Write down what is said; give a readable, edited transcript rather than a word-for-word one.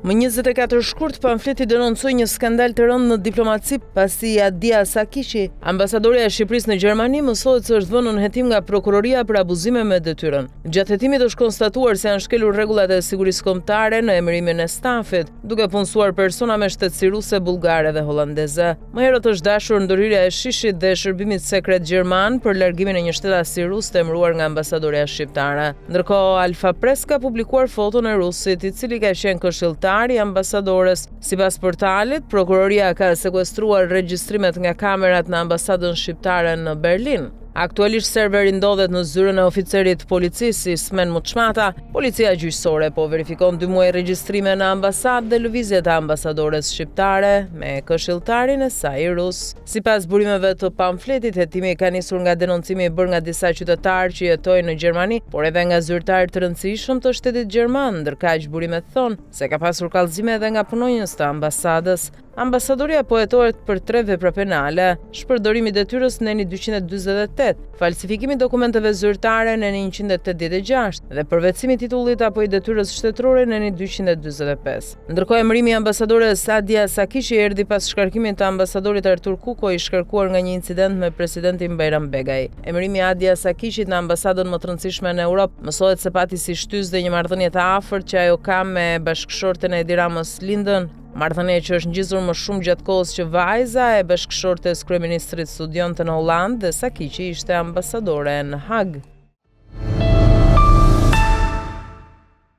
Më 24 shkurt, pamfleti denoncoi një skandal të rëndë në diplomaci pasi Adia Sakiqi, ambasadorja e Shqipërisë në Gjermani, mësohet se është vënë në hetim nga prokuroria për abuzime me detyrën. Gjatë hetimit është konstatuar se janë shkelur rregullat e sigurisë kombëtare në emërimin e stafit, duke punësuar persona me shtetësi ruse, bullgare dhe hollandeze. Më herët është dashur ndërhyrja e shishit dhe shërbimit sekret gjerman për largimin e një shtetasi rus të emëruar nga ambasadorja shqiptare. Ndërkohë, Alfa Press ka publikuar foton e rusit, i cili ka qenë këshilltar i ambasadores. Sipas portalit, prokuroria ka sekuestruar regjistrimet nga kamerat në ambasadën shqiptare në Berlin. Aktualisht serveri ndodhet në zyrën e oficerit policisë Ismen Muçmata. Policia gjyqësore po verifikon 2 muaj regjistrime në ambasadë dhe lëvizje të ambasadores shqiptare me këshilltarin e saj rus. Sipas burimeve të pamfletit, hetimi ka nisur nga denoncimi i bërë nga disa qytetarë që jetojnë në Gjermani, por edhe nga zyrtarë të rëndësishëm të shtetit gjerman, ndërkaq burimet thonë se ka pasur kallëzime edhe nga punonjës të ambasadës. Ambasadoria po hetohet për 3 vepra penale: shpërdorimi i detyrës neni 248, falsifikimi i dokumenteve zyrtare neni 186 dhe përvetësimi i titullit apo i detyrës shtetërore neni 245. Ndërkohë, emërimi i ambasadores Adia Sakiqi erdhi pas shkarkimit të ambasadorit Artur Kuko, i shkarkuar nga një incident me presidentin Bajram Begaj. Emërimi i Adia Sakiqit në ambasadën më të rëndësishme në Europë mësohet se pati si shtys dhe një marrëdhënie të afërt që ajo ka me bashkëshorten e Edi Ramës Lindën. Marrëdhënie që është ngjizur më shumë gjatë kohës që vajza e bashkëshortes kryeministrit studionte në Hollandë dhe Sakiqi ishte ambasadore në Hag.